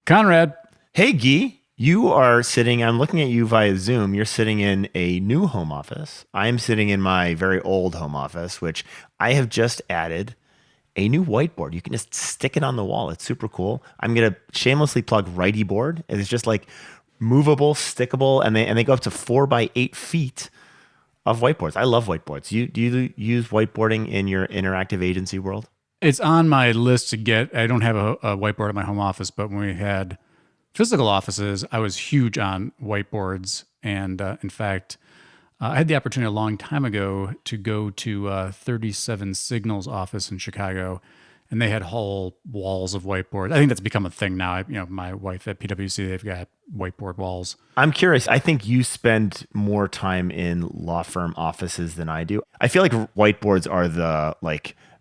Conrad. Hey, Gyi. I'm looking at you via Zoom. You're sitting in a new home office. I am sitting in my very old home office, which I have just added a new whiteboard. You can just stick it on the wall. It's super cool. I'm going to shamelessly plug Righty Board. It's just like movable, stickable, and they go up to 4 by 8 feet of whiteboards. I love whiteboards. Do you use whiteboarding in your interactive agency world? It's on my list to get. I don't have a whiteboard at my home office, but when we had physical offices, I was huge on whiteboards. And in fact, I had the opportunity a long time ago to go to 37 Signals office in Chicago, and they had whole walls of whiteboards. I think that's become a thing now. My wife at PwC, they've got whiteboard walls. I'm curious. I think you spend more time in law firm offices than I do. I feel like whiteboards are the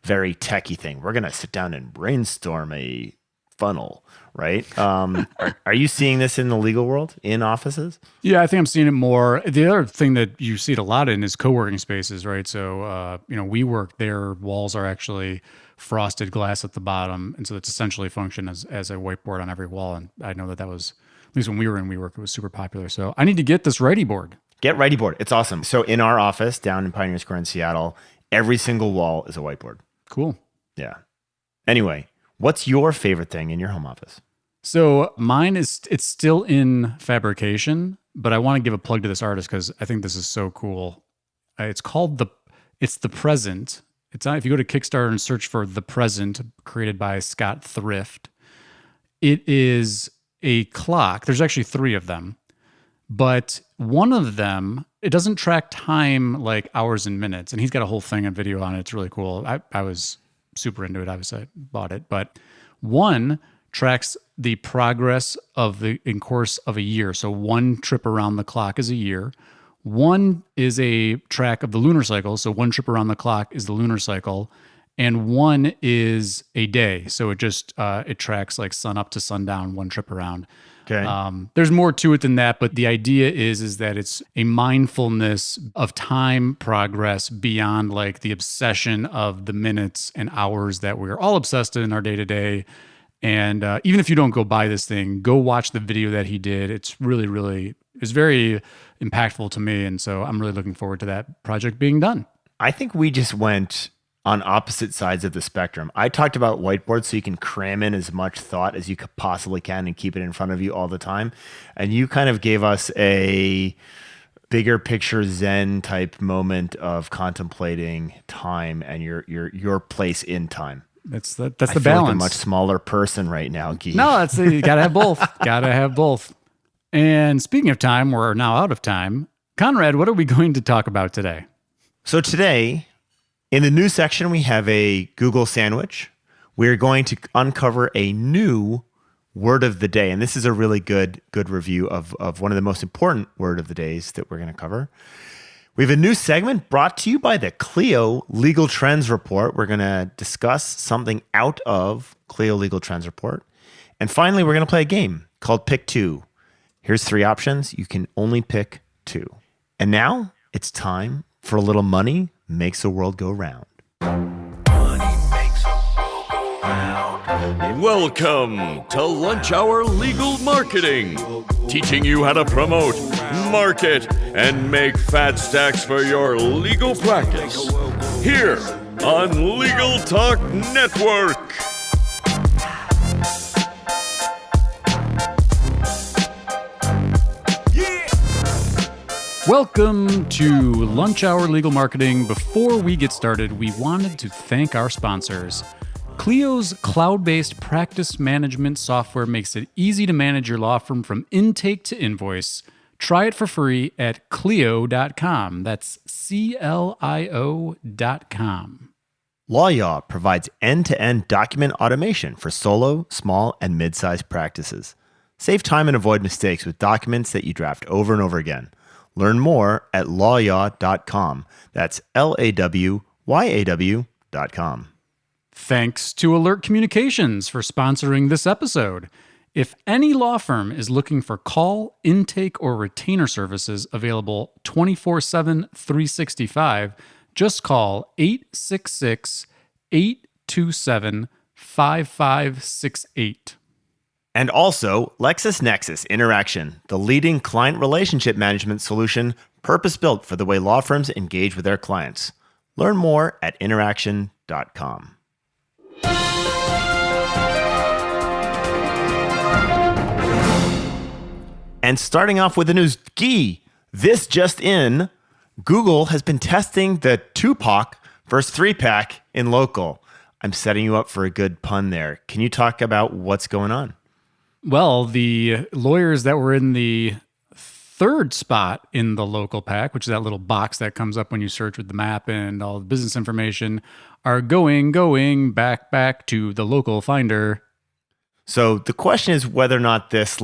very techie thing. We're going to sit down and brainstorm a funnel, right? Are you seeing this in the legal world in offices? Yeah, I think I'm seeing it more. The other thing that you see it a lot in is co-working spaces, right? So, WeWork, their walls are actually frosted glass at the bottom. And so it's essentially function as a whiteboard on every wall. And I know that was, at least when we were in WeWork, it was super popular. So I need to get this Righty Board. Get Righty Board. It's awesome. So in our office down in Pioneer Square in Seattle, every single wall is a whiteboard. Cool. Yeah. Anyway, what's your favorite thing in your home office? So mine it's still in fabrication, but I want to give a plug to this artist because I think this is so cool. It's called The Present. It's on, if you go to Kickstarter and search for The Present, created by Scott Thrift. It is a clock. There's actually 3 of them, but one of them, it doesn't track time like hours and minutes. And he's got a whole thing on video on it. It's really cool. I was super into it. Obviously, I bought it. But one tracks the progress in course of a year. So one trip around the clock is a year. One is a track of the lunar cycle. So one trip around the clock is the lunar cycle. And one is a day. So it just, it tracks like sun up to sundown, one trip around. Okay. There's more to it than that, but the idea is that it's a mindfulness of time progress beyond like the obsession of the minutes and hours that we're all obsessed in our day to day. And even if you don't go buy this thing, go watch the video that he did. It's really, really, it's very impactful to me. And so I'm really looking forward to that project being done. I think we just went on opposite sides of the spectrum. I talked about whiteboards so you can cram in as much thought as you possibly can and keep it in front of you all the time. And you kind of gave us a bigger picture Zen type moment of contemplating time and your place in time. That's the I feel balance. like a much smaller person right now, Gyi. No, you gotta have both. Gotta have both. And speaking of time, we're now out of time. Conrad, what are we going to talk about today? So today, in the news section, we have a Google sandwich. We're going to uncover a new word of the day. And this is a really good review of one of the most important word of the days that we're going to cover. We have a new segment brought to you by the Clio Legal Trends Report. We're going to discuss something out of Clio Legal Trends Report. And finally, we're going to play a game called Pick 2. Here's 3 options. You can only pick 2. And now it's time for a little money makes the world go round. Welcome to Lunch Hour Legal Marketing, teaching you how to promote, market, and make fat stacks for your legal practice. Here on Legal Talk Network. Welcome to Lunch Hour Legal Marketing. Before we get started, we wanted to thank our sponsors. Clio's cloud-based practice management software makes it easy to manage your law firm from intake to invoice. Try it for free at Clio.com. That's CLIO.com. LawYaw provides end-to-end document automation for solo, small, and mid-sized practices. Save time and avoid mistakes with documents that you draft over and over again. Learn more at lawyaw.com. That's LAWYAW.com. Thanks to Alert Communications for sponsoring this episode. If any law firm is looking for call, intake, or retainer services available 24/7, 365, just call 866-827-5568. And also LexisNexis Interaction, the leading client relationship management solution purpose-built for the way law firms engage with their clients. Learn more at interaction.com. And starting off with the news, Gyi, this just in, Google has been testing the 2-pack versus 3-pack in local. I'm setting you up for a good pun there. Can you talk about what's going on? Well, the lawyers that were in the third spot in the local pack, which is that little box that comes up when you search with the map and all the business information, are going back to the local finder. So the question is whether or not this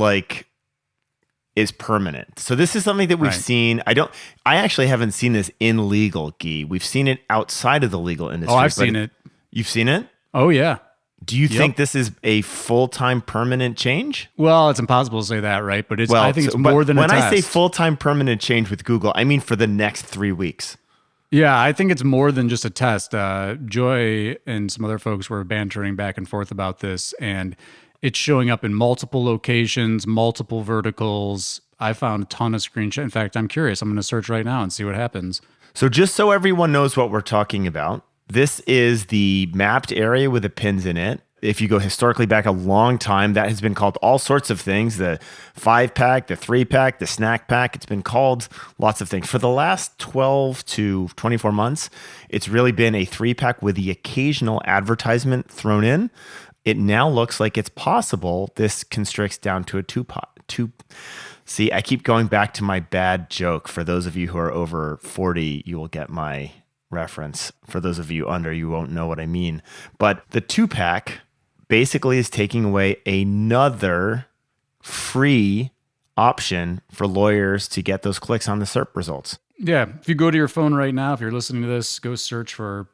is permanent. So this is something that we've seen. I actually haven't seen this in legal, Gyi. We've seen it outside of the legal industry. Oh, I've seen it. You've seen it? Oh, yeah. Do you think this is a full-time permanent change? Well, it's impossible to say that, right? But I think it's more than a test. When I say full-time permanent change with Google, I mean for the next 3 weeks. Yeah, I think it's more than just a test. Joy and some other folks were bantering back and forth about this, and it's showing up in multiple locations, multiple verticals. I found a ton of screenshots. In fact, I'm curious. I'm going to search right now and see what happens. So just so everyone knows what we're talking about, this is the mapped area with the pins in it. If you go historically back a long time, that has been called all sorts of things. The 5-pack, the 3-pack, the snack pack. It's been called lots of things. For the last 12 to 24 months, it's really been a 3-pack with the occasional advertisement thrown in. It now looks like it's possible this constricts down to a 2-pack. See, I keep going back to my bad joke. For those of you who are over 40, you will get my reference. For those of you under, you won't know what I mean. But the 2-pack basically is taking away another free option for lawyers to get those clicks on the SERP results. Yeah. If you go to your phone right now, if you're listening to this, go search for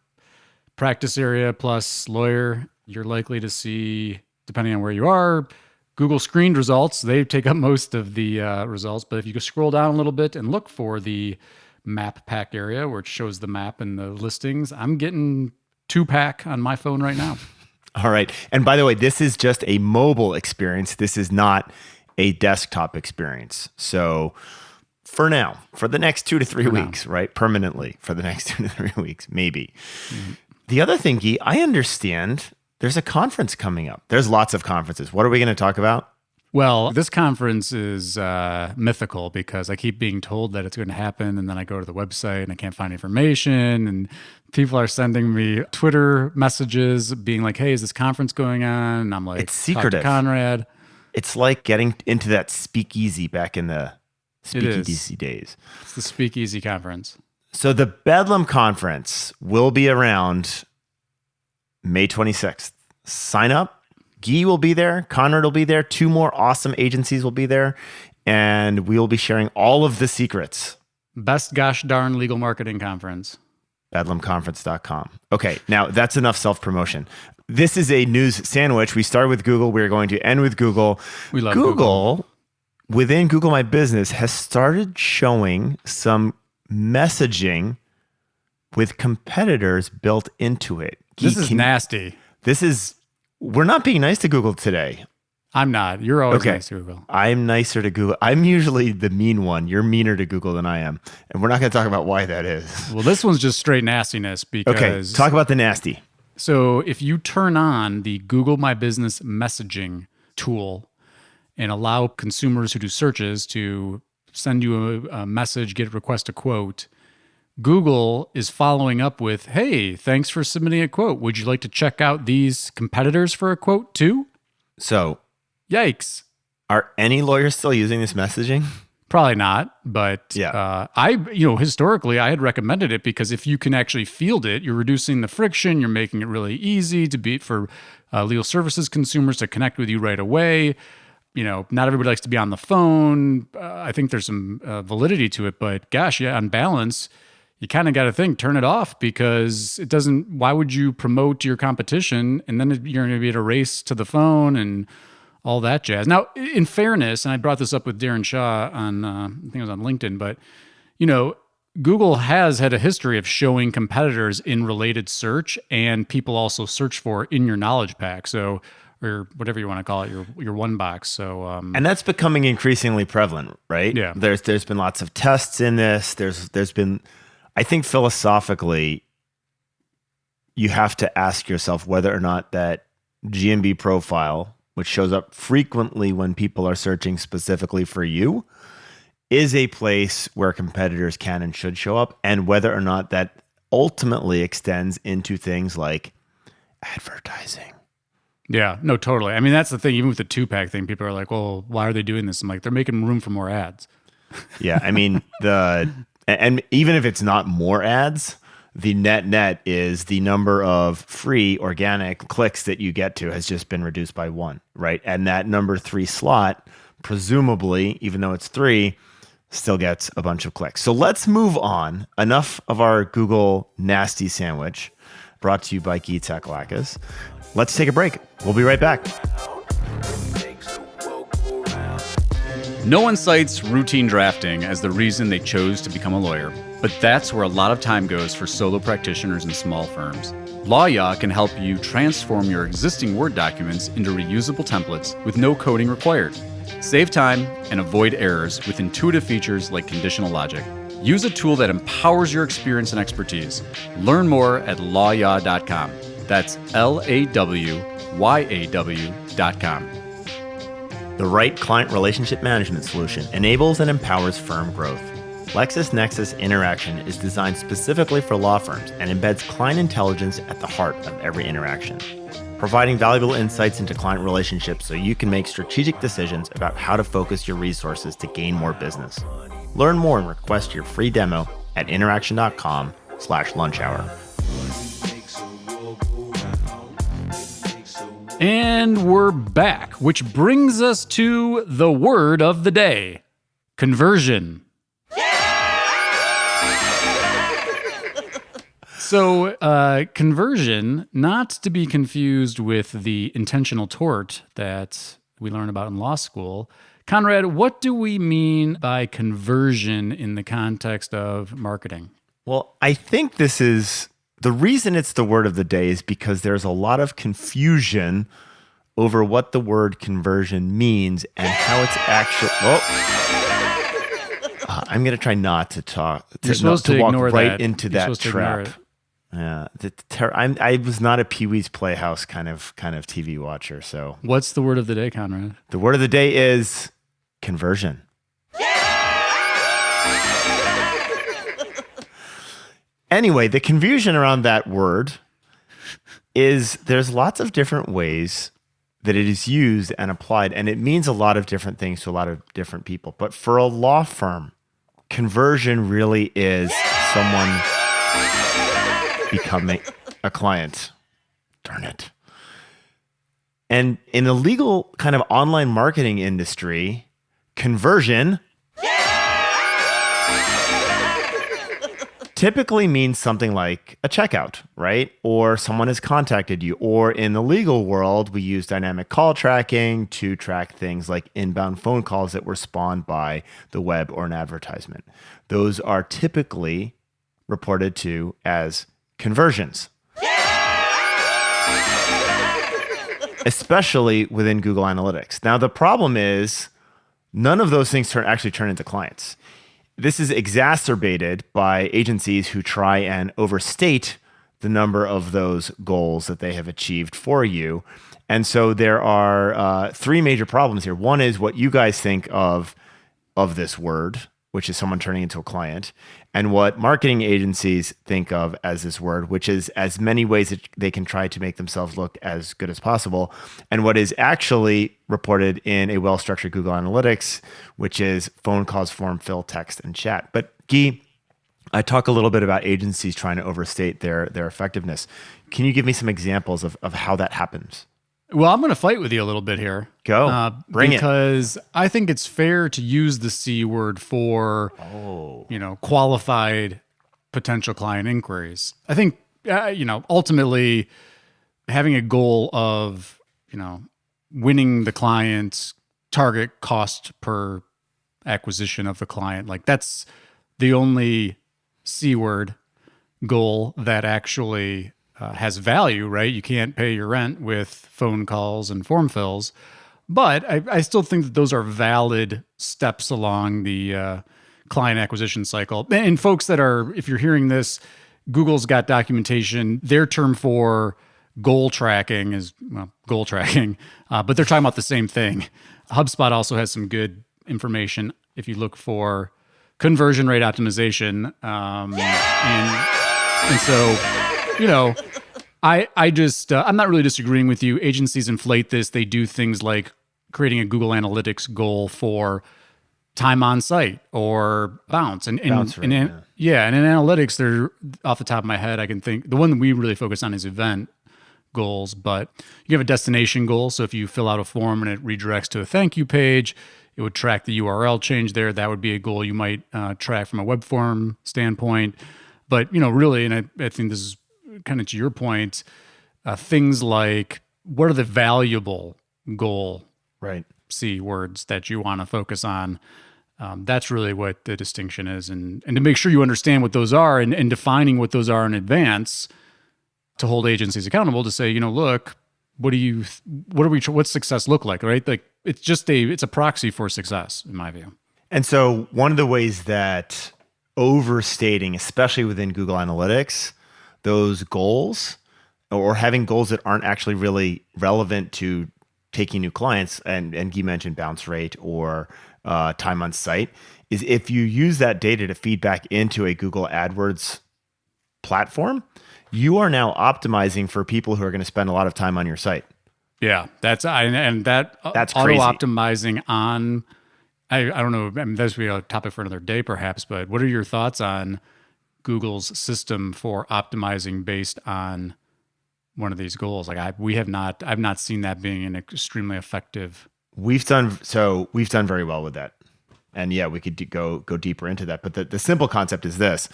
practice area plus lawyer. You're likely to see, depending on where you are, Google screened results. They take up most of the results. But if you go scroll down a little bit and look for the map pack area where it shows the map and the listings, I'm getting 2-pack on my phone right now. All right. And by the way, this is just a mobile experience. This is not a desktop experience. So for now, for the next 2 to 3 weeks, right? Permanently for the next 2 to 3 weeks, maybe. Mm-hmm. The other thing, Gyi, I understand there's a conference coming up. There's lots of conferences. What are we going to talk about? Well, this conference is mythical because I keep being told that it's going to happen, and then I go to the website and I can't find information, and people are sending me Twitter messages being like, hey, is this conference going on? And I'm like, it's secretive. Talk to Conrad. It's like getting into that speakeasy back in the speakeasy days. It's the Speakeasy Conference. So the Bedlam Conference will be around May 26th. Sign up. Gyi will be there. Conrad will be there. 2 more awesome agencies will be there. And we will be sharing all of the secrets. Best gosh darn legal marketing conference. bedlamconference.com. Okay, now that's enough self-promotion. This is a news sandwich. We start with Google. We're going to end with Google. We love Google. Within Google My Business, has started showing some messaging with competitors built into it. This is nasty. We're not being nice to Google today. I'm not. You're always nice to Google. I'm nicer to Google. I'm usually the mean one. You're meaner to Google than I am. And we're not going to talk about why that is. Well, this one's just straight nastiness because... Okay, talk about the nasty. So if you turn on the Google My Business messaging tool and allow consumers who do searches to send you a message, request a quote, Google is following up with, hey, thanks for submitting a quote. Would you like to check out these competitors for a quote too? So, yikes. Are any lawyers still using this messaging? Probably not, but yeah. Historically, I had recommended it because if you can actually field it, you're reducing the friction, you're making it really easy for legal services consumers to connect with you right away. Not everybody likes to be on the phone. I think there's some validity to it, but gosh, yeah, on balance, you kind of got to turn it off because it doesn't, why would you promote your competition and then you're going to be at a race to the phone and all that jazz. Now, in fairness, and I brought this up with Darren Shaw on, I think it was on LinkedIn, but, Google has had a history of showing competitors in related search and people also search for in your knowledge pack. So or whatever you want to call it, your one box. So And that's becoming increasingly prevalent, right? Yeah. There's been lots of tests in this. There's been, I think philosophically, you have to ask yourself whether or not that GMB profile, which shows up frequently when people are searching specifically for you, is a place where competitors can and should show up, and whether or not that ultimately extends into things like advertising. yeah, no, totally. I mean, that's the thing. Even with the 2-pack thing, people are like, well, why are they doing this? I'm like, they're making room for more ads. Yeah, I mean, and even if it's not more ads, the net is the number of free organic clicks that you get to has just been reduced by 1, right? And that number 3 slot, presumably, even though it's 3, still gets a bunch of clicks. So let's move on. Enough of our Google nasty sandwich, brought to you by Gyi Tech. Let's take a break. We'll be right back. No one cites routine drafting as the reason they chose to become a lawyer, but that's where a lot of time goes for solo practitioners and small firms. Lawya can help you transform your existing Word documents into reusable templates with no coding required. Save time and avoid errors with intuitive features like conditional logic. Use a tool that empowers your experience and expertise. Learn more at lawya.com. That's LAWYAW.com. The right client relationship management solution enables and empowers firm growth. LexisNexis Interaction is designed specifically for law firms and embeds client intelligence at the heart of every interaction, providing valuable insights into client relationships so you can make strategic decisions about how to focus your resources to gain more business. Learn more and request your free demo at interaction.com/lunchhour. And we're back, which brings us to the word of the day: conversion. So, conversion, not to be confused with the intentional tort that we learn about in law school. Conrad, what do we mean by conversion in the context of marketing? Well, I think this is the reason it's the word of the day is because there's a lot of confusion over what the word conversion means and how it's actually. I'm going to try not to talk. You're supposed to walk ignore right that. into You're that supposed to ignore trap. it. Yeah, I was not a Pee-wee's Playhouse kind of TV watcher. So, What's the word of the day, Conrad? the word of the day is conversion. Anyway, the confusion around that word is there's lots of different ways that it is used and applied, and it means a lot of different things to a lot of different people. But for a law firm, conversion really is someone becoming a client. Darn it. And in the legal kind of online marketing industry, conversion typically means something like a checkout, right? Or someone has contacted you. Or in the legal world, we use dynamic call tracking to track things like inbound phone calls that were spawned by the web or an advertisement. Those are typically reported to as conversions. Especially within Google Analytics. Now, the problem is none of those things actually turn into clients. This is exacerbated by agencies who try and overstate the number of those goals that they have achieved for you. And so there are 3 major problems here. One is what you guys think of this word, which is someone turning into a client, and what marketing agencies think of as this word, which is as many ways that they can try to make themselves look as good as possible, and what is actually reported in a well-structured Google Analytics, which is phone calls, form fill, text, and chat. But Gyi, I talk a little bit about agencies trying to overstate their effectiveness. Can you give me some examples of how that happens? Well, I'm going to fight with you a little bit here. Go. Bring it. Because I think it's fair to use the C word for, qualified potential client inquiries. I think, ultimately having a goal of, winning the client's target cost per acquisition of the client, like that's the only C word goal that actually has value, right? You can't pay your rent with phone calls and form fills. But I still think that those are valid steps along the client acquisition cycle. And folks that are, if you're hearing this, Google's got documentation. Their term for goal tracking is, well, goal tracking, but they're talking about the same thing. HubSpot also has some good information if you look for conversion rate optimization. And so, you know, I just, I'm not really disagreeing with you. Agencies inflate this. They do things like creating a Google Analytics goal for time on site or bounce. And in analytics, they're off the top of my head, I can think the one that we really focus on is event goals, but you have a destination goal. So if you fill out a form and it redirects to a thank you page, it would track the URL change there. That would be a goal you might track from a web form standpoint. But, you know, really, and I think this is kind of to your point, things like what are the valuable goal C words that you want to focus on? That's really what the distinction is. And to make sure you understand what those are and defining what those are in advance to hold agencies accountable to say, you know, look, what's success look like, right? Like it's a proxy for success in my view. And so one of the ways that overstating, especially within Google Analytics, those goals or having goals that aren't actually really relevant to taking new clients, and Gyi mentioned bounce rate or time on site, is if you use that data to feed back into a Google AdWords platform, you are now optimizing for people who are going to spend a lot of time on your site. Yeah, that's auto crazy. Optimizing on. I don't know. I mean, this would be a topic for another day, perhaps. But what are your thoughts on Google's system for optimizing based on one of these goals? Like I've not seen that being an extremely effective. We've done very well with that, and yeah, we could go deeper into that. But the simple concept is this: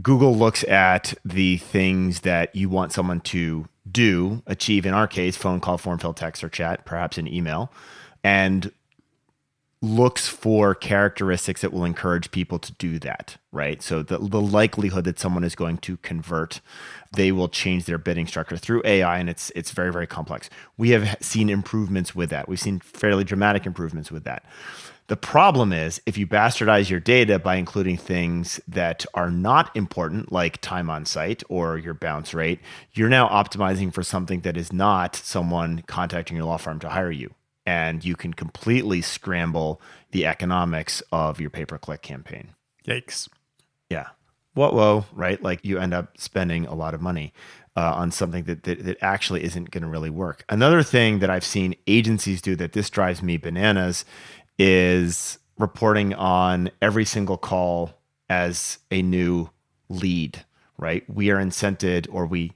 Google looks at the things that you want someone to achieve. In our case, phone call, form fill, text, or chat, perhaps an email, and looks for characteristics that will encourage people to do that, right? So the likelihood that someone is going to convert, they will change their bidding structure through AI, and it's very, very complex. We have seen improvements with that. We've seen fairly dramatic improvements with that. The problem is if you bastardize your data by including things that are not important, like time on site or your bounce rate, you're now optimizing for something that is not someone contacting your law firm to hire you. And you can completely scramble the economics of your pay-per-click campaign. Yikes. Yeah. Whoa, right? Like you end up spending a lot of money on something that actually isn't going to really work. Another thing that I've seen agencies do that this drives me bananas is reporting on every single call as a new lead, right? We are incented, or we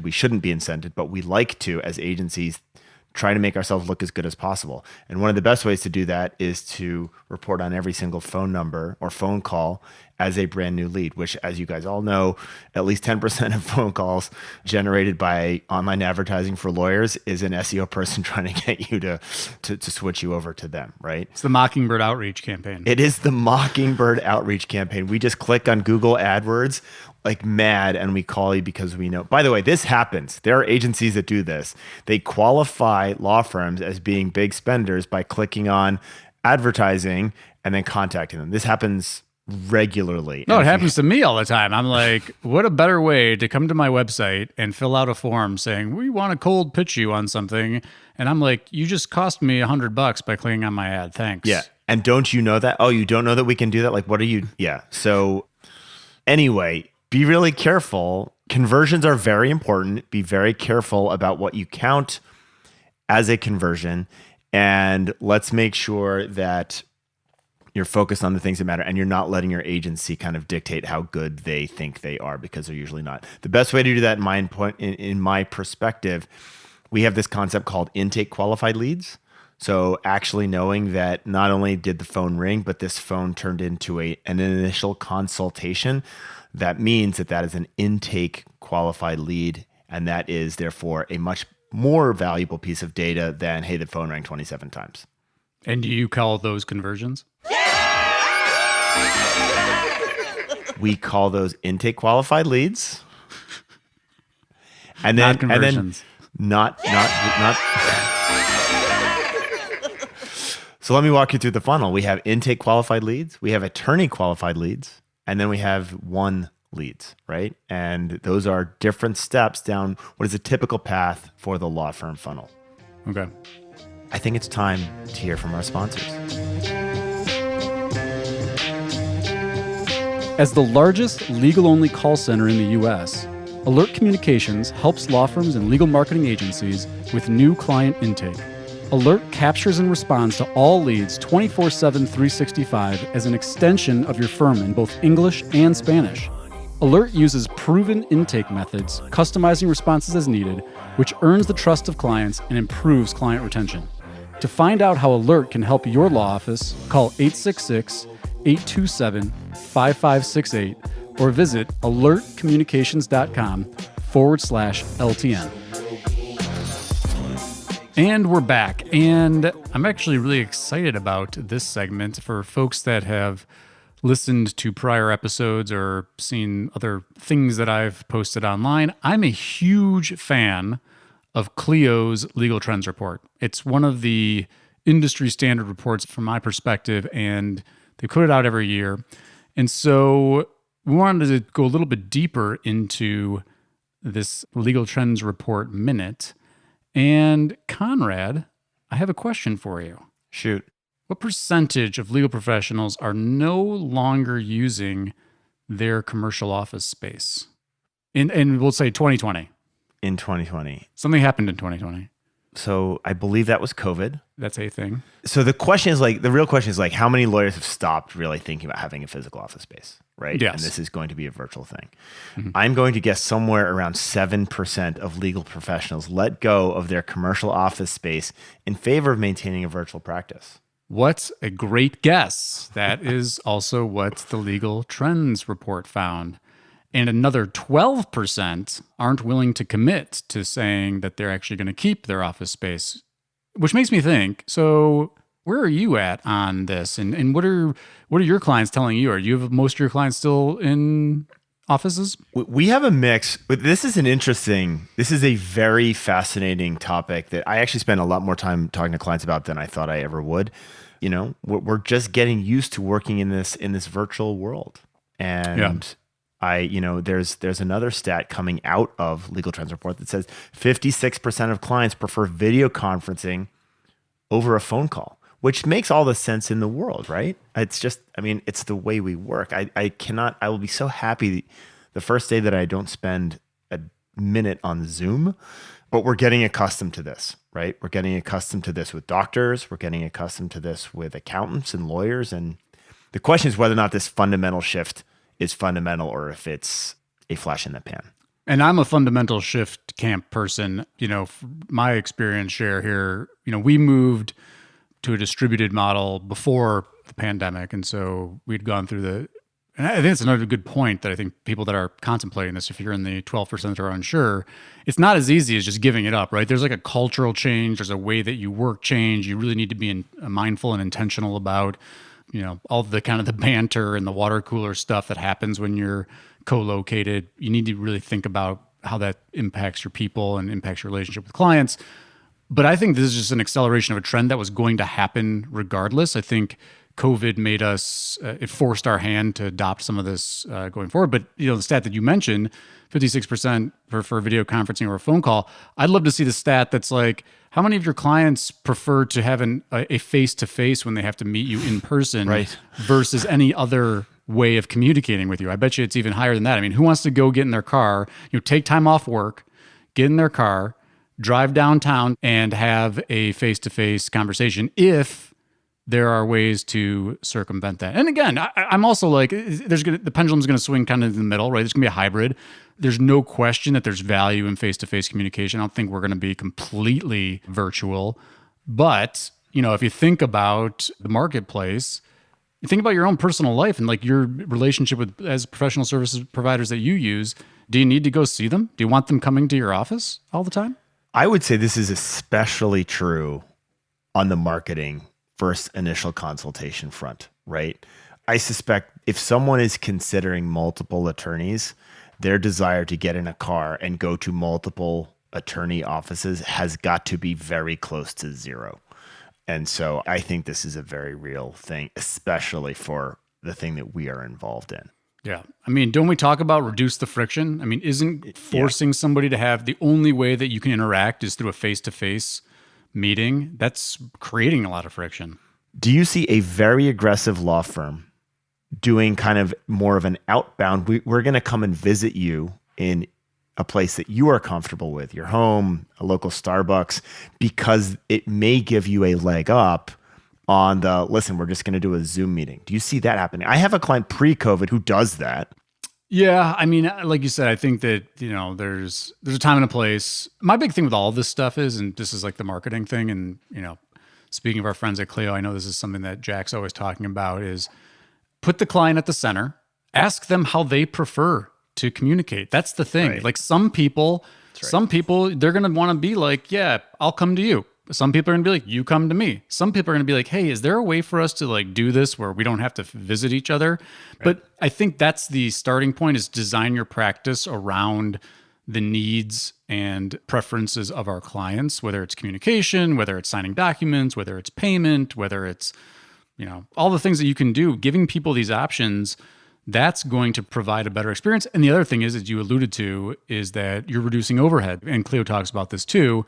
shouldn't be incented, but we like to, as agencies, try to make ourselves look as good as possible. And one of the best ways to do that is to report on every single phone number or phone call as a brand new lead, which, as you guys all know, at least 10% of phone calls generated by online advertising for lawyers is an SEO person trying to get you to switch you over to them, right? It's the Mockingbird outreach campaign. It is the Mockingbird outreach campaign. We just click on Google AdWords like mad and we call you because we know. By the way, this happens. There are agencies that do this. They qualify law firms as being big spenders by clicking on advertising and then contacting them. This happens regularly. No, it happens to me all the time. I'm like, what a better way to come to my website and fill out a form saying, we want to cold pitch you on something. And I'm like, you just cost me $100 by clicking on my ad. Thanks. Yeah. And don't you know that? Oh, you don't know that we can do that? Like, what are you? Yeah. So anyway, be really careful. Conversions are very important. Be very careful about what you count as a conversion. And let's make sure that you're focused on the things that matter and you're not letting your agency kind of dictate how good they think they are, because they're usually not. The best way to do that in my perspective, we have this concept called intake qualified leads. So actually knowing that not only did the phone ring, but this phone turned into an initial consultation, that means that is an intake qualified lead. And that is therefore a much more valuable piece of data than, hey, the phone rang 27 times. And do you call those conversions? We call those intake qualified leads. And Not then conversions. not. So let me walk you through the funnel. We have intake qualified leads, we have attorney qualified leads, and then we have won leads, right? And those are different steps down what is a typical path for the law firm funnel. Okay. I think it's time to hear from our sponsors. As the largest legal-only call center in the U.S., Alert Communications helps law firms and legal marketing agencies with new client intake. Alert captures and responds to all leads 24/7, 365 as an extension of your firm in both English and Spanish. Alert uses proven intake methods, customizing responses as needed, which earns the trust of clients and improves client retention. To find out how Alert can help your law office, call 866-827-5568 or visit alertcommunications.com/LTN. And we're back. And I'm actually really excited about this segment for folks that have listened to prior episodes or seen other things that I've posted online. I'm a huge fan of Clio's Legal Trends Report. It's one of the industry standard reports from my perspective, and they put it out every year. And so we wanted to go a little bit deeper into this Legal Trends Report minute. And Conrad, I have a question for you. Shoot. What percentage of legal professionals are no longer using their commercial office space? And we'll say 2020. In 2020. Something happened in 2020. So I believe that was COVID. That's a thing. So the real question is how many lawyers have stopped really thinking about having a physical office space, right? Yes. And this is going to be a virtual thing. Mm-hmm. I'm going to guess somewhere around 7% of legal professionals let go of their commercial office space in favor of maintaining a virtual practice. What a great guess. That is also what the Legal Trends Report found. And another 12% aren't willing to commit to saying that they're actually going to keep their office space, which makes me think, so where are you at on this? And what are your clients telling you? Are you have most of your clients still in offices? We have a mix. This is a very fascinating topic that I actually spend a lot more time talking to clients about than I thought I ever would. You know, we're just getting used to working in this virtual world. And yeah. There's another stat coming out of Legal Trends Report that says 56% of clients prefer video conferencing over a phone call, which makes all the sense in the world, right? It's just, it's the way we work. I will be so happy the first day that I don't spend a minute on Zoom, but we're getting accustomed to this, right? We're getting accustomed to this with doctors. We're getting accustomed to this with accountants and lawyers. And the question is whether or not this fundamental shift is fundamental or if it's a flash in the pan. And I'm a fundamental shift camp person. My experience share here, we moved to a distributed model before the pandemic. And so we'd gone through and I think it's another good point that I think people that are contemplating this, if you're in the 12% that are unsure, it's not as easy as just giving it up, right? There's like a cultural change. There's a way that you work change. You really need to be mindful and intentional about all the kind of the banter and the water cooler stuff that happens when you're co-located. You need to really think about how that impacts your people and impacts your relationship with clients. But I think this is just an acceleration of a trend that was going to happen regardless. I think COVID made us, it forced our hand to adopt some of this going forward. But the stat that you mentioned, 56% prefer video conferencing or a phone call. I'd love to see the stat that's like, how many of your clients prefer to have a face-to-face when they have to meet you in person right. versus any other way of communicating with you? I bet you it's even higher than that. Who wants to go get in their car, take time off work, get in their car, drive downtown and have a face-to-face conversation if there are ways to circumvent that. And again, I'm also like, the pendulum's going to swing kind of in the middle, right? There's going to be a hybrid. There's no question that there's value in face-to-face communication. I don't think we're going to be completely virtual. But, if you think about the marketplace, you think about your own personal life and like your relationship with as professional services providers that you use. Do you need to go see them? Do you want them coming to your office all the time? I would say this is especially true on the marketing first initial consultation front, right? I suspect if someone is considering multiple attorneys, their desire to get in a car and go to multiple attorney offices has got to be very close to zero. And so I think this is a very real thing, especially for the thing that we are involved in. Yeah. I mean, don't we talk about reduce the friction? I mean, isn't forcing somebody to have the only way that you can interact is through a face-to-face meeting? That's creating a lot of friction. Do you see a very aggressive law firm doing kind of more of an outbound? We're going to come and visit you in a place that you are comfortable with, your home, a local Starbucks, because it may give you a leg up on the, listen, we're just going to do a Zoom meeting. Do you see that happening? I have a client pre-COVID who does that. Yeah, I mean, like you said, I think that, there's a time and a place. My big thing with all of this stuff is, and this is like the marketing thing, and, speaking of our friends at Clio, I know this is something that Jack's always talking about, is put the client at the center, ask them how they prefer to communicate. That's the thing. Right. Like some people, they're going to want to be like, yeah, I'll come to you. Some people are going to be like, you come to me. Some people are going to be like, hey, is there a way for us to like do this where we don't have to visit each other? Right. But I think that's the starting point, is design your practice around the needs and preferences of our clients, whether it's communication, whether it's signing documents, whether it's payment, whether it's, all the things that you can do. Giving people these options, that's going to provide a better experience. And the other thing is, as you alluded to, is that you're reducing overhead. And Cleo talks about this too.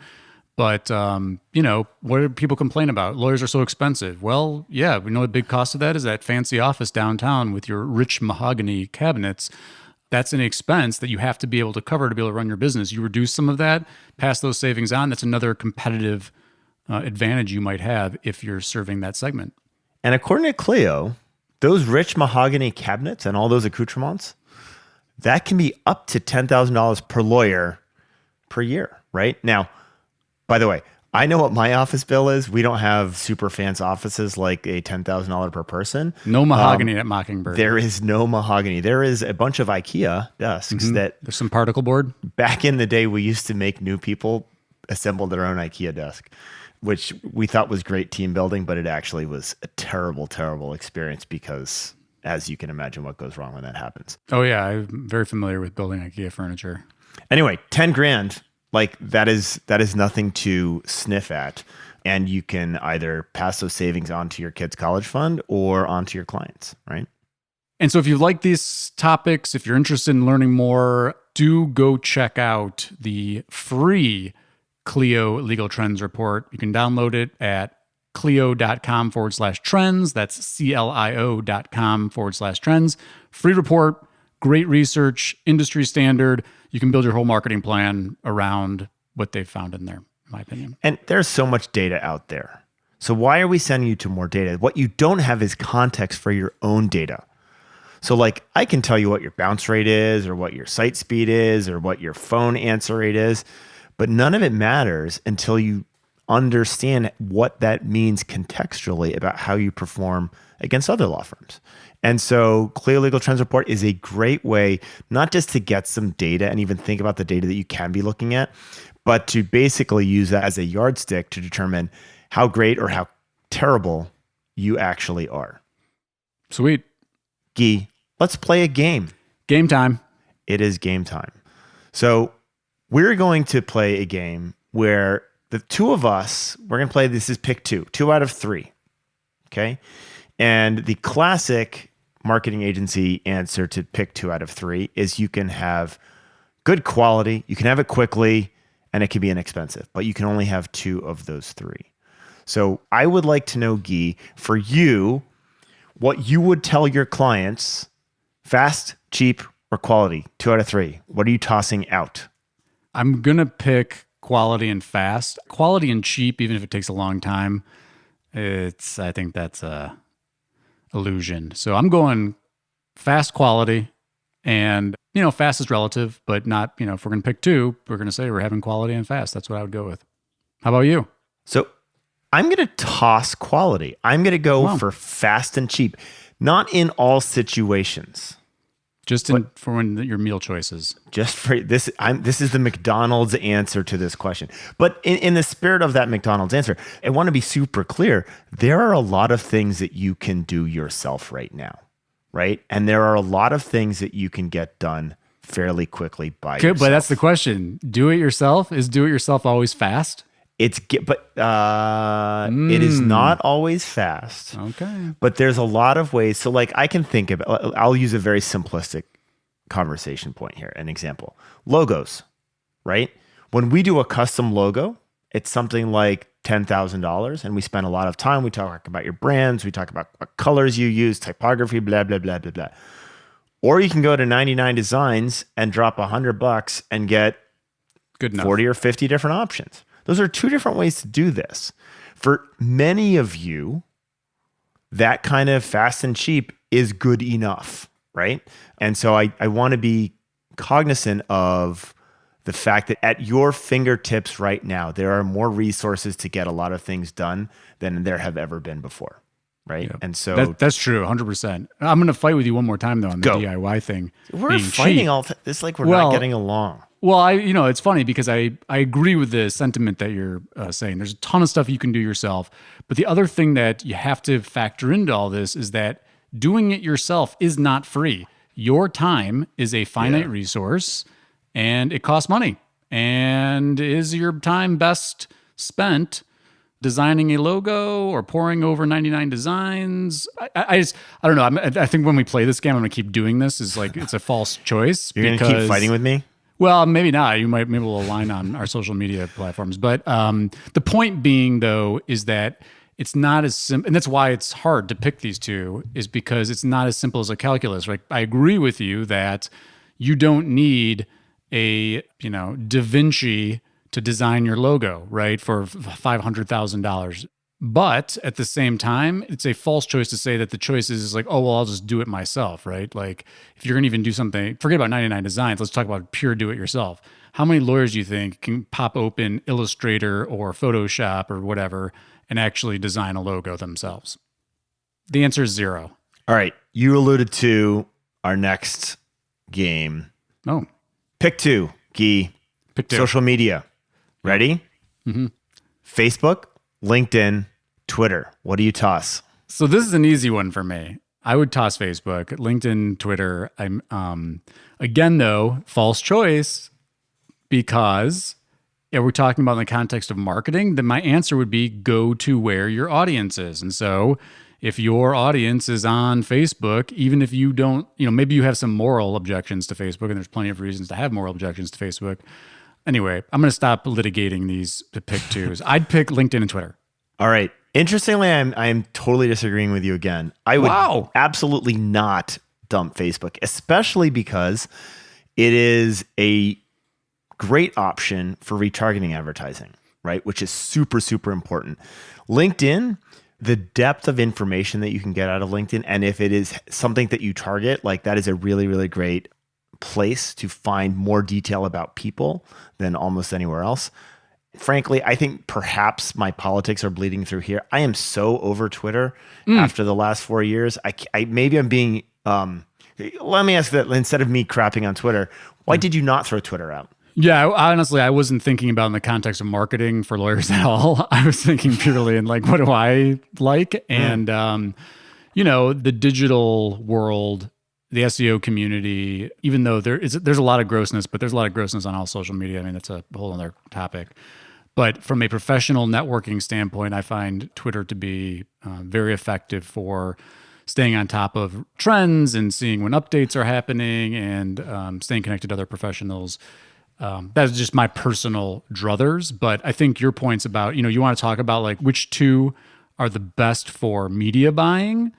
But, what do people complain about? Lawyers are so expensive. Well, yeah, we know the big cost of that is that fancy office downtown with your rich mahogany cabinets. That's an expense that you have to be able to cover to be able to run your business. You reduce some of that, pass those savings on. That's another competitive advantage you might have if you're serving that segment. And according to Clio, those rich mahogany cabinets and all those accoutrements, that can be up to $10,000 per lawyer per year, right? Now, by the way, I know what my office bill is. We don't have super fancy offices like a $10,000 per person. No mahogany at Mockingbird. There is no mahogany. There is a bunch of IKEA desks that There's some particle board. back in the day we used to make new people assemble their own IKEA desk, which we thought was great team building, but it actually was a terrible, terrible experience because, as you can imagine, what goes wrong when that happens. Oh yeah, I'm very familiar with building IKEA furniture. Anyway, 10 grand. Like that is nothing to sniff at. And you can either pass those savings on to your kids' college fund or onto your clients, right? And so if you like these topics, if you're interested in learning more, do go check out the free Clio Legal Trends Report. You can download it at clio.com/trends. That's CLIO.com/trends. Free report, great research, industry standard. You can build your whole marketing plan around what they've found in there, in my opinion. And there's so much data out there. So why are we sending you to more data? What you don't have is context for your own data. So like I can tell you what your bounce rate is or what your site speed is or what your phone answer rate is, but none of it matters until you understand what that means contextually about how you perform against other law firms. And so Clio Legal Trends Report is a great way, not just to get some data and even think about the data that you can be looking at, but to basically use that as a yardstick to determine how great or how terrible you actually are. Sweet. Gyi, let's play a game. Game time. It is game time. So we're going to play a game where the two of us, we're going to play, this is pick two out of three. Okay. And the classic marketing agency answer to pick 2 out of 3 is you can have good quality, you can have it quickly, and it can be inexpensive, but you can only have 2 of those 3. So I would like to know, Gyi, for you, what you would tell your clients, fast, cheap, or quality, 2 out of 3. What are you tossing out? I'm going to pick quality and fast. Quality and cheap, even if it takes a long time, I think that's a illusion. So I'm going fast quality, and fast is relative, but not, if we're going to pick 2, we're going to say we're having quality and fast. That's what I would go with. How about you? So I'm going to toss quality. I'm going to go for fast and cheap, not in all situations. Just for when your meal choices. Just for this, this is the McDonald's answer to this question. But in the spirit of that McDonald's answer, I want to be super clear. There are a lot of things that you can do yourself right now, right? And there are a lot of things that you can get done fairly quickly by Okay, yourself. but that's the question. Do it yourself? Is do it yourself always fast? It is not always fast. Okay. But there's a lot of ways. So like I can think of, I'll use a very simplistic conversation point here, an example. Logos, right? When we do a custom logo, it's something like $10,000 and we spend a lot of time. We talk about your brands. We talk about what colors you use, typography, blah, blah, blah, blah, blah. Or you can go to 99 Designs and drop $100 and get Good enough. 40 or 50 different options. Those are two different ways to do this. For many of you, that kind of fast and cheap is good enough, right? And so I want to be cognizant of the fact that at your fingertips right now, there are more resources to get a lot of things done than there have ever been before, right? Yep. And so that's true, 100%. I'm going to fight with you one more time though on the Go. DIY thing. we're being fighting cheap. all it's like we're Well, not getting along. Well, it's funny because I agree with the sentiment that you're saying. There's a ton of stuff you can do yourself, but the other thing that you have to factor into all this is that doing it yourself is not free. Your time is a finite resource, and it costs money. And is your time best spent designing a logo or poring over 99 designs? I don't know. I think when we play this game, I'm going to keep doing this. Is like it's a false choice. You're going to keep fighting with me? Well, maybe not. Maybe we'll align on our social media platforms. But the point being, though, is that it's not as simple, and that's why it's hard to pick these two, is because it's not as simple as a calculus. Right? I agree with you that you don't need a Da Vinci to design your logo, right, for $500,000. But at the same time, it's a false choice to say that the choice is like, oh, well, I'll just do it myself, right? Like if you're going to even do something, forget about 99 Designs. Let's talk about pure do it yourself. How many lawyers do you think can pop open Illustrator or Photoshop or whatever and actually design a logo themselves? The answer is zero. All right. You alluded to our next game. Oh, Pick two, Gyi. pick two. Social media. Ready? Mm-hmm. Facebook, LinkedIn, Twitter. What do you toss? So this is an easy one for me. I would toss Facebook, LinkedIn, Twitter. I'm again though, false choice, because if we're talking about in the context of marketing, then my answer would be go to where your audience is. And so if your audience is on Facebook, even if you don't, maybe you have some moral objections to Facebook, and there's plenty of reasons to have moral objections to Facebook. Anyway, I'm going to stop litigating these to pick twos. I'd pick LinkedIn and Twitter. All right. Interestingly, I'm totally disagreeing with you again. I would Wow. absolutely not dump Facebook, especially because it is a great option for retargeting advertising, right? Which is super, super important. LinkedIn, the depth of information that you can get out of LinkedIn, and if it is something that you target, like that is a really, really great place to find more detail about people than almost anywhere else. Frankly, I think perhaps my politics are bleeding through here. I am so over Twitter after the last 4 years. Maybe I'm being, let me ask that instead of me crapping on Twitter, why did you not throw Twitter out? Yeah, honestly, I wasn't thinking about in the context of marketing for lawyers at all. I was thinking purely in like, what do I like? And, the digital world, the SEO community, even though there's a lot of grossness, but there's a lot of grossness on all social media. I mean, that's a whole other topic. But from a professional networking standpoint, I find Twitter to be very effective for staying on top of trends and seeing when updates are happening and staying connected to other professionals. That's just my personal druthers. But I think your points about, you want to talk about like which two are the best for media buying.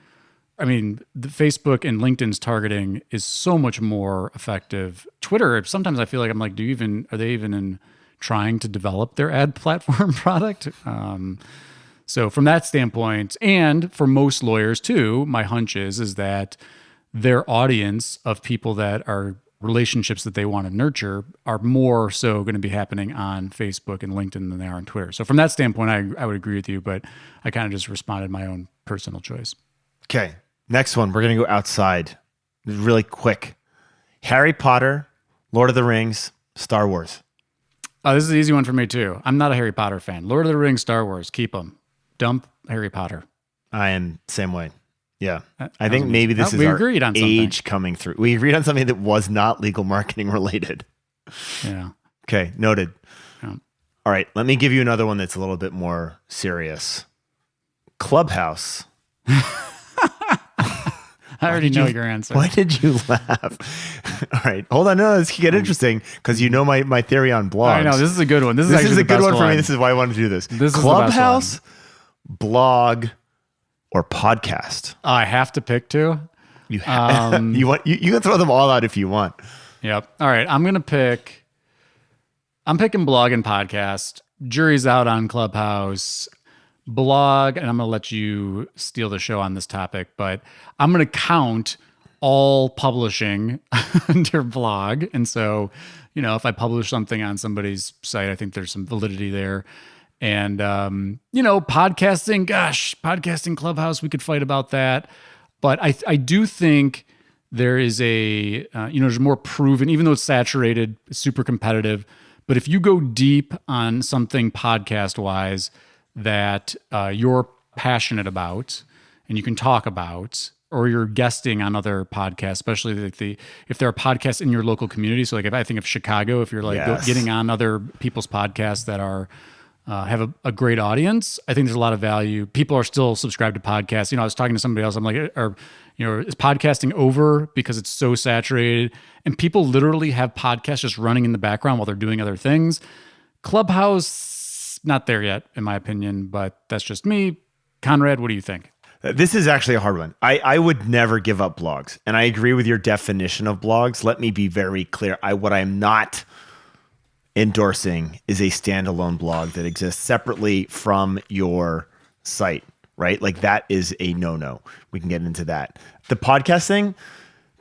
I mean, the Facebook and LinkedIn's targeting is so much more effective. Twitter, sometimes I feel like I'm like, are they even trying to develop their ad platform product? So from that standpoint, and for most lawyers too, my hunch is that their audience of people that are relationships that they want to nurture are more so going to be happening on Facebook and LinkedIn than they are on Twitter. So from that standpoint, I would agree with you, but I kind of just responded my own personal choice. Okay. Next one. We're going to go outside really quick. Harry Potter, Lord of the Rings, Star Wars. Oh, this is an easy one for me too. I'm not a Harry Potter fan. Lord of the Rings, Star Wars, keep them. Dump Harry Potter. I am same way. Yeah. That I think was maybe amazing. this is We our agreed on something. age coming through. We agreed on something that was not legal marketing related. Yeah. Okay, noted. Yeah. All right, let me give you another one that's a little bit more serious. Clubhouse. I already know your answer. Why did you laugh? All right, hold on. No, this can get interesting because you know my theory on blogs. I know this is a good one. This is This actually is a the good best one for me. This is why I wanted to do this. This is the best Clubhouse, blog, or podcast. I have to pick two. You have, you can throw them all out if you want. Yep. All right. I'm picking blog and podcast. Jury's out on Clubhouse. Blog, and I'm going to let you steal the show on this topic, but I'm going to count all publishing under blog. And so, if I publish something on somebody's site, I think there's some validity there. And, podcasting, Clubhouse, we could fight about that. But I do think there is there's more proven, even though it's saturated, it's super competitive. But if you go deep on something podcast wise that you're passionate about and you can talk about, or you're guesting on other podcasts, especially if there are podcasts in your local community. So like if I think of Chicago, if you're getting on other people's podcasts that are have a great audience, I think there's a lot of value. People are still subscribed to podcasts. I was talking to somebody else. I'm like, is podcasting over because it's so saturated? And people literally have podcasts just running in the background while they're doing other things. Clubhouse, not there yet, in my opinion, but that's just me. Conrad, what do you think? This is actually a hard one. I would never give up blogs. And I agree with your definition of blogs. Let me be very clear. What I am not endorsing is a standalone blog that exists separately from your site, right? Like that is a no-no. We can get into that. The podcast thing,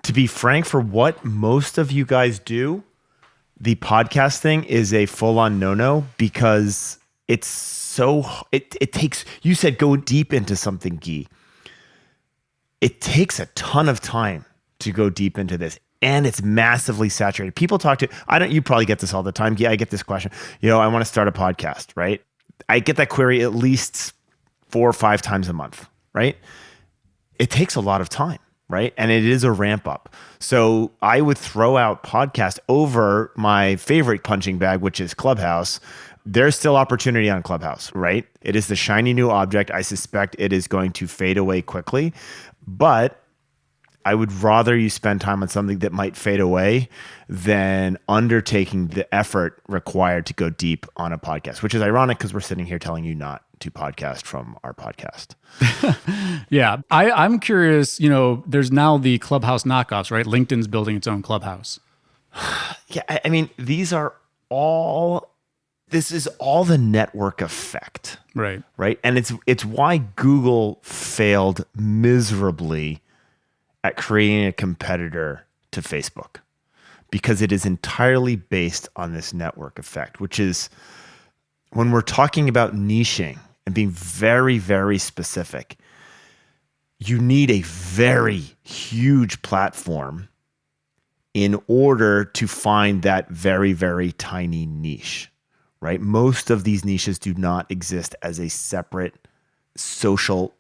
to be frank, for what most of you guys do, the podcast thing is a full-on no-no because it's it takes, you said go deep into something, Gyi. It takes a ton of time to go deep into this, and it's massively saturated. People talk to, you probably get this all the time. Gyi, I get this question, I want to start a podcast, right? I get that query at least 4 or 5 times a month, right? It takes a lot of time, right? And it is a ramp up. So I would throw out podcast over my favorite punching bag, which is Clubhouse. There's still opportunity on Clubhouse, right? It is the shiny new object. I suspect it is going to fade away quickly, but I would rather you spend time on something that might fade away than undertaking the effort required to go deep on a podcast, which is ironic because we're sitting here telling you not to podcast from our podcast. Yeah. I'm curious, there's now the Clubhouse knockoffs, right? LinkedIn's building its own Clubhouse. Yeah. I mean, this is all the network effect. Right. Right. And it's why Google failed miserably at creating a competitor to Facebook, because it is entirely based on this network effect, which is when we're talking about niching and being very, very specific, you need a very huge platform in order to find that very, very tiny niche, right? Most of these niches do not exist as a separate social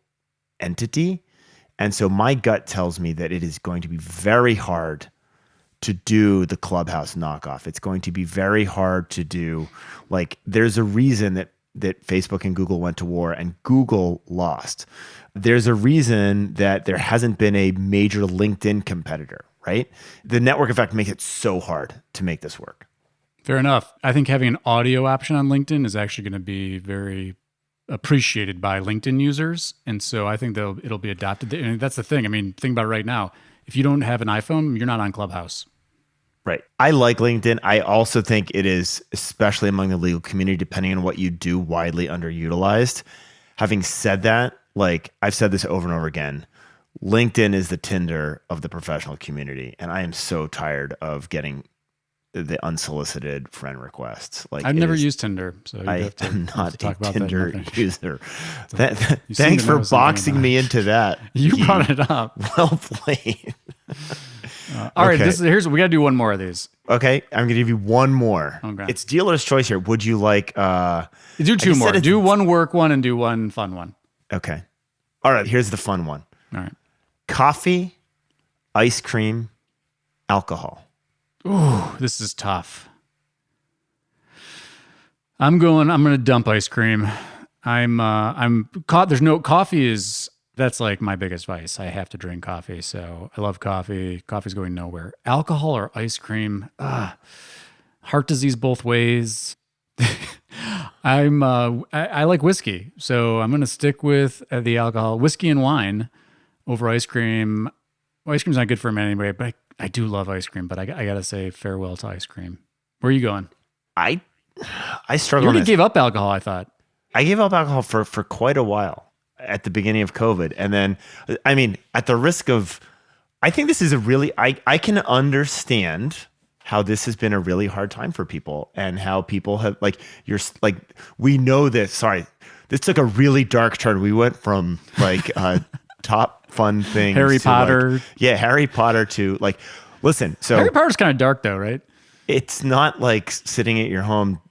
entity. And so my gut tells me that it is going to be very hard to do the Clubhouse knockoff. It's going to be very hard to do. Like, there's a reason that Facebook and Google went to war and Google lost. There's a reason that there hasn't been a major LinkedIn competitor, right? The network effect makes it so hard to make this work. Fair enough. I think having an audio option on LinkedIn is actually going to be very appreciated by LinkedIn users. And so I think it'll be adopted. And that's the thing. I mean, think about it right now. If you don't have an iPhone, you're not on Clubhouse. Right. I like LinkedIn. I also think it is, especially among the legal community, depending on what you do, widely underutilized. Having said that, like I've said this over and over again, LinkedIn is the Tinder of the professional community. And I am so tired of getting the unsolicited friend requests. Like, I've never used Tinder, so I am not a talk about Tinder that user. Thanks for boxing me into that. You brought it up. Well played. All right, we got to do one more of these. Okay, I'm gonna give you one more. Okay. It's dealer's choice here. Would you like? Do two more. Do one work one and do one fun one. Okay. All right. Here's the fun one. All right. coffee, ice cream, alcohol. Ooh, this is tough. I'm gonna dump ice cream. I'm caught. There's no coffee that's like my biggest vice. I have to drink coffee. So I love coffee. Coffee's going nowhere. Alcohol or ice cream. Heart disease both ways. I like whiskey. So I'm going to stick with the alcohol, whiskey and wine over ice cream. Well, ice cream's not good for me anyway, but I do love ice cream, but I got to say farewell to ice cream. Where are you going? I You struggle. already gave up alcohol, I thought. I gave up alcohol for quite a while at the beginning of COVID. And then, I mean, at the risk of, I think this is I can understand how this has been a really hard time for people and how people have we know this. Sorry, this took a really dark turn. We went from top fun things. Harry Potter. Harry Potter to listen. So Harry Potter's kind of dark though, right? it's not like sitting at your home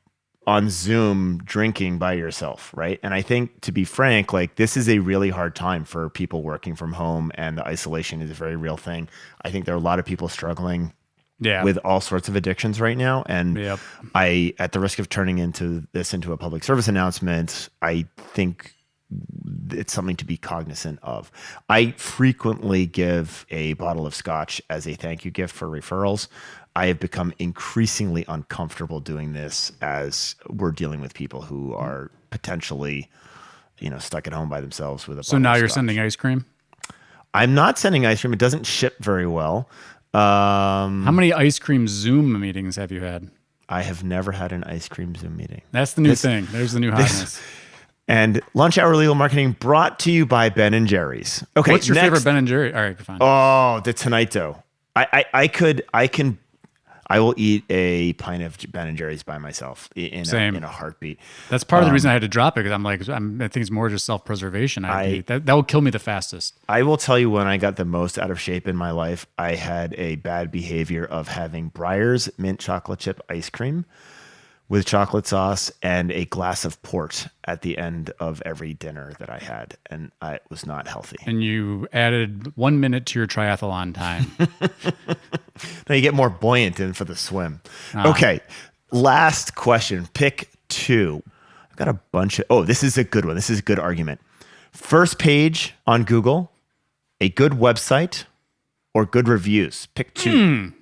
on Zoom drinking by yourself, right? And I think, to be frank, this is a really hard time for people working from home, and the isolation is a very real thing. I think there are a lot of people struggling with all sorts of addictions right now. And at the risk of turning this into a public service announcement, I think it's something to be cognizant of. I frequently give a bottle of scotch as a thank you gift for referrals. I have become increasingly uncomfortable doing this as we're dealing with people who are potentially, stuck at home by themselves with a bottle So now of you're scotch. sending ice cream? I'm not sending ice cream. It doesn't ship very well. How many ice cream Zoom meetings have you had? I have never had an ice cream Zoom meeting. That's the new thing. There's the new hotness. And Lunch Hour Legal Marketing brought to you by Ben & Jerry's. Okay, What's your favorite Ben & Jerry? All right, fine. Oh, the Tonight Dough. I will eat a pint of Ben & Jerry's by myself in a heartbeat. That's part of the reason I had to drop it, because I think it's more just self-preservation. That will kill me the fastest. I will tell you, when I got the most out of shape in my life, I had a bad behavior of having Breyer's mint chocolate chip ice cream with chocolate sauce and a glass of port at the end of every dinner that I had. And it was not healthy. And you added 1 minute to your triathlon time. Now you get more buoyant in for the swim. Okay, last question. Pick two. I've got a bunch of... this is a good one. This is a good argument. First page on Google, a good website, or good reviews. Pick two.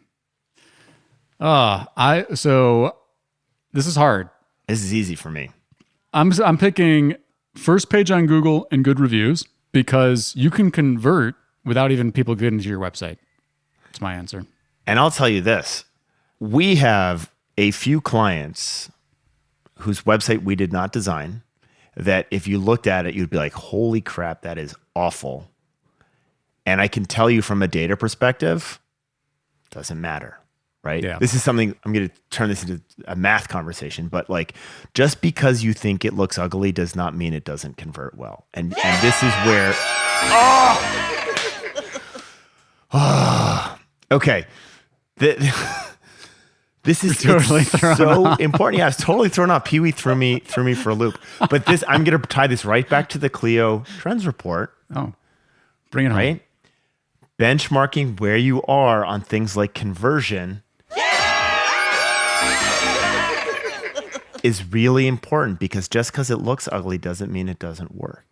This is hard. This is easy for me. I'm picking first page on Google and good reviews, because you can convert without even people getting to your website. That's my answer. And I'll tell you this. We have a few clients whose website we did not design, that if you looked at it, you'd be like, holy crap, that is awful. And I can tell you from a data perspective, doesn't matter, right? Yeah. This is something, I'm going to turn this into a math conversation, but just because you think it looks ugly does not mean it doesn't convert well. And this is where, okay. This is totally so important. Yeah, I was totally thrown off. Pee-wee threw me for a loop. But I'm going to tie this right back to the Clio Trends Report. Oh, bring it home. Right? Benchmarking where you are on things like conversion is really important, because just because it looks ugly doesn't mean it doesn't work.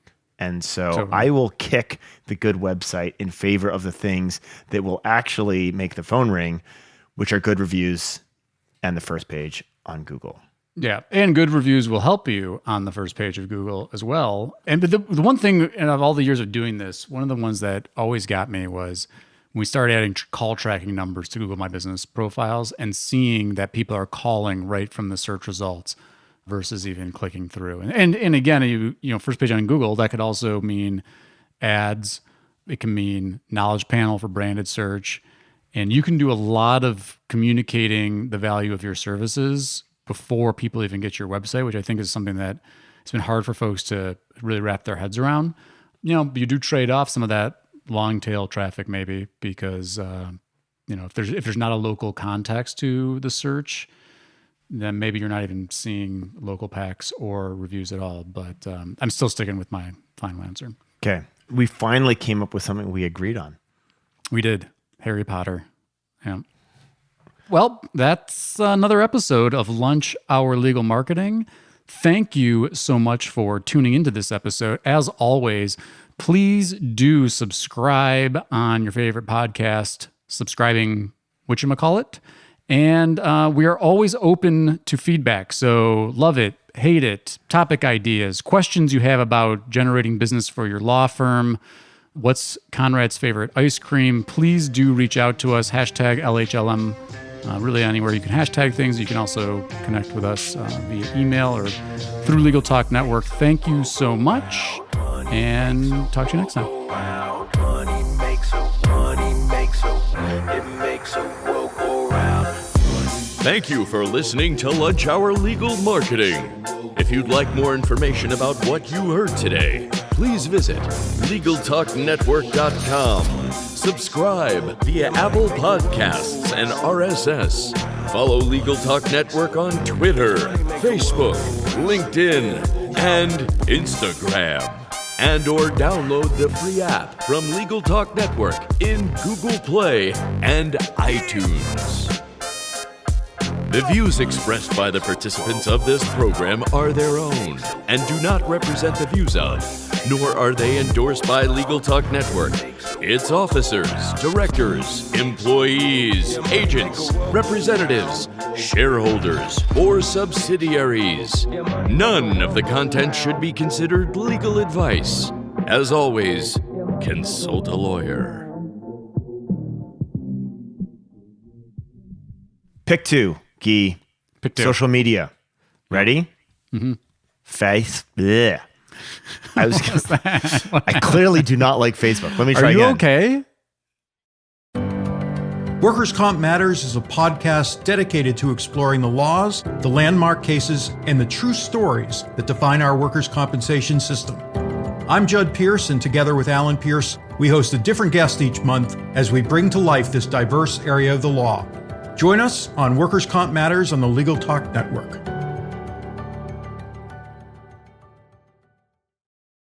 And so Totally. I will kick the good website in favor of the things that will actually make the phone ring, which are good reviews and the first page on Google. Yeah, and good reviews will help you on the first page of Google as well. And the one thing, and of all the years of doing this, one of the ones that always got me was when we started adding call tracking numbers to Google My Business profiles and seeing that people are calling right from the search results versus even clicking through. And again, you know, first page on Google, that could also mean ads. It can mean knowledge panel for branded search. And you can do a lot of communicating the value of your services before people even get your website, which I think is something that it's been hard for folks to really wrap their heads around. You know, you do trade off some of that long tail traffic maybe because, you know, if there's not a local context to the search, then maybe you're not even seeing local packs or reviews at all. But I'm still sticking with my final answer. Okay. We finally came up with something we agreed on. We did. Harry Potter. Yeah. Well, that's another episode of Lunch Hour Legal Marketing. Thank you so much for tuning into this episode. As always, please do subscribe on your favorite podcast, subscribing, whatchamacallit. And we are always open to feedback. So love it, hate it, topic ideas, questions you have about generating business for your law firm. What's Conrad's favorite ice cream? Please do reach out to us, hashtag LHLM. Really anywhere you can hashtag things. You can also connect with us via email or through Legal Talk Network. Thank you so much, and talk to you next time. Thank you for listening to Lunch Hour Legal Marketing. If you'd like more information about what you heard today, please visit LegalTalkNetwork.com. Subscribe via Apple Podcasts and RSS. Follow Legal Talk Network on Twitter, Facebook, LinkedIn, and Instagram. And or download the free app from Legal Talk Network in Google Play and iTunes. The views expressed by the participants of this program are their own and do not represent the views of, nor are they endorsed by Legal Talk Network, its officers, directors, employees, agents, representatives, shareholders, or subsidiaries. None of the content should be considered legal advice. As always, consult a lawyer. Pick 2, Gyi. Pick 2. Social media. Ready? Mm-hmm. Face. Bleh. I clearly do not like Facebook. Let me try Are you again. okay? Workers' Comp Matters is a podcast dedicated to exploring the laws, the landmark cases, and the true stories that define our workers' compensation system. I'm Judd Pierce, and together with Alan Pierce, we host a different guest each month as we bring to life this diverse area of the law. Join us on Workers' Comp Matters on the Legal Talk Network.